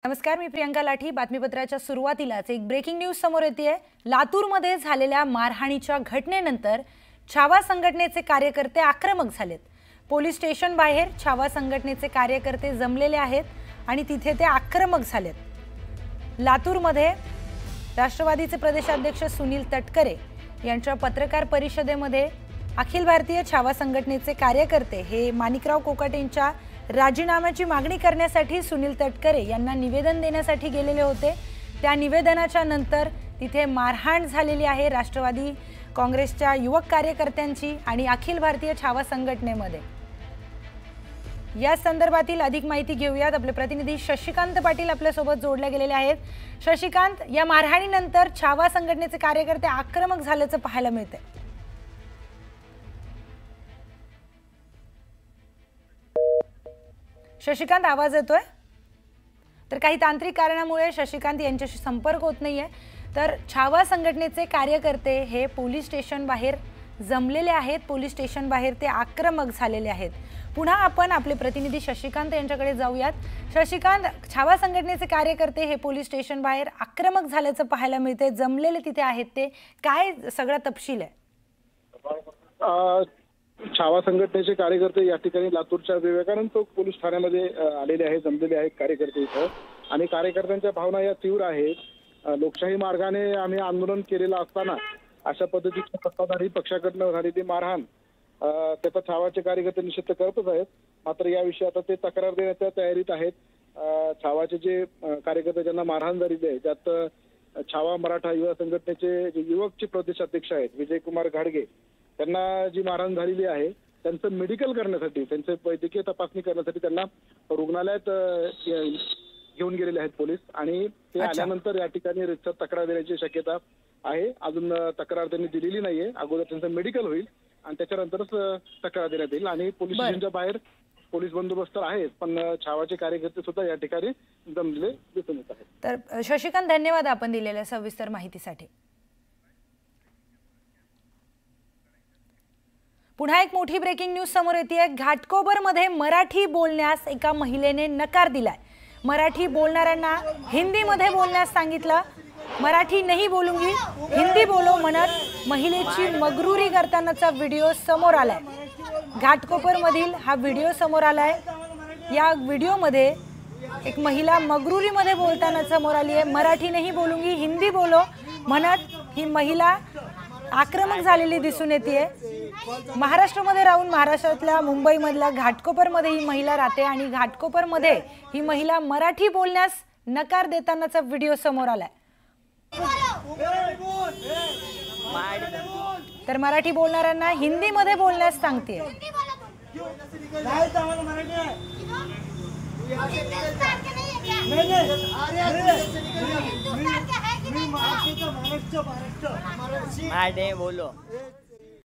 नमस्कार, मी प्रियंका लाठी। बातमीपत्राच्या सुरुवातीलाच एक ब्रेकिंग न्यूज समोर येतेय। लातूरमध्ये झालेल्या मारहाणीच्या घटनेनंतर छावा संघटनेचे कार्यकर्ते आक्रमक झालेत। पोलीस स्टेशन बाहेर छावा संघटनेचे कार्यकर्ते जमलेले आहेत आणि तिथे ते आक्रमक झालेत। लातूरमध्ये राष्ट्रवादीचे प्रदेशाध्यक्ष सुनील तटकरे यांच्या पत्रकार परिषदेमध्ये अखिल भारतीय छावा संघटनेचे कार्यकर्ते हे माणिकराव कोकाटेंच्या राजीनाम्याची मागणी करण्यासाठी सुनील तटकरे यांना निवेदन देण्यासाठी गेलेले होते। त्या निवेदनाच्या नंतर तिथे मारहाण झालेली आहे राष्ट्रवादी काँग्रेसच्या युवक कार्यकर्त्यांची आणि अखिल भारतीय छावा संघटनेमध्ये। या संदर्भातील अधिक माहिती घेऊयात। आपले प्रतिनिधी शशिकांत पाटील आपल्या सोबत जोडले गेलेले आहेत। शशिकांत, या मारहाणीनंतर छावा संघटनेचे कार्यकर्ते आक्रमक झाल्याचं पाहायला मिळते। शशिकांत, आवाज येतोय? तर काही तांत्रिक कारणामुळे शशिकांत यांच्याशी संपर्क होत नाहीये। तर छावा संघटनेचे कार्यकर्ते हे पोलीस स्टेशन बाहेर जमलेले आहेत। पोलीस स्टेशन बाहेर ते आक्रमक झालेले आहेत। पुन्हा आपण आपले प्रतिनिधी शशिकांत यांच्याकडे जाऊयात। शशिकांत, छावा संघटनेचे कार्यकर्ते हे पोलीस स्टेशन बाहेर आक्रमक झाल्याचं पाहायला मिळते, जमलेले तिथे आहेत, ते काय सगळा तपशील आहे? छावा संघटनेचे कार्यकर्ते या ठिकाणी लातूरच्या विवेकानंद चौक पोलीस ठाण्यामध्ये आलेले आहेत, जमलेले आहेत कार्यकर्ते इथं। आणि कार्यकर्त्यांच्या भावना या तीव्र आहेत। लोकशाही मार्गाने आम्ही आंदोलन केलेलं असताना अशा पद्धतीची सत्ताधारी पक्षाकडनं झालेली मारहाण त्याचा छावाचे कार्यकर्ते निषेध करतच आहेत। मात्र याविषयी आता ते तक्रार देण्याच्या तयारीत आहेत। छावाचे जे कार्यकर्ते ज्यांना मारहाण झालेली आहे त्यात छावा मराठा युवा संघटनेचे जे युवकचे प्रदेशाध्यक्ष आहेत विजयकुमार घाडगे, त्यांना जी मारहाण झालेली आहे त्यांचं मेडिकल करण्यासाठी, त्यांचे वैद्यकीय तपासणी करण्यासाठी त्यांना रुग्णालयात घेऊन गेलेले आहेत पोलीस। आणि ते आल्यानंतर या ठिकाणी रितसर तक्रार देण्याची शक्यता आहे। अजून तक्रार त्यांनी दिलेली नाहीये, अगोदर त्यांचं मेडिकल होईल आणि त्याच्यानंतरच तक्रार देण्यात येईल। आणि पोलीस स्टेशनच्या बाहेर पोलीस बंदोबस्त आहेत, पण छावाचे कार्यकर्ते सुद्धा या ठिकाणी जमलेले दिसून येत आहेत। तर शशिकांत, धन्यवाद आपण दिलेल्या सविस्तर माहितीसाठी। पुन्हा एक मोठी ब्रेकिंग न्यूज समोर येते। घाटकोपरमध्ये मराठी बोलण्यास एका महिलेने नकार दिलाय। मराठी बोलणाऱ्यांना हिंदीमध्ये बोलण्यास सांगितलं। मराठी नहीं बोलूंगी, हिंदी बोलो म्हणत महिलेची मगरुरी करतानाचा व्हिडिओ समोर आलाय। घाटकोपरमधील हा व्हिडिओ समोर आलाय। या व्हिडिओमध्ये एक महिला मगरुरीमध्ये बोलताना समोर आली आहे। मराठी नहीं बोलूंगी, हिंदी बोलो म्हणत ही महिला आक्रमक झालेली दिसून येते। महाराष्ट्रामध्ये राहून महाराष्ट्रातल्या मुंबईमधल्या घाटकोपरमध्ये ही महिला राहते आणि घाटकोपरमध्ये ही महिला मराठी बोलण्यास नकार देतानाचा व्हिडिओ समोर आलाय। तर मराठी बोलणाऱ्यांना हिंदीमध्ये बोलण्यास सांगते। बोलो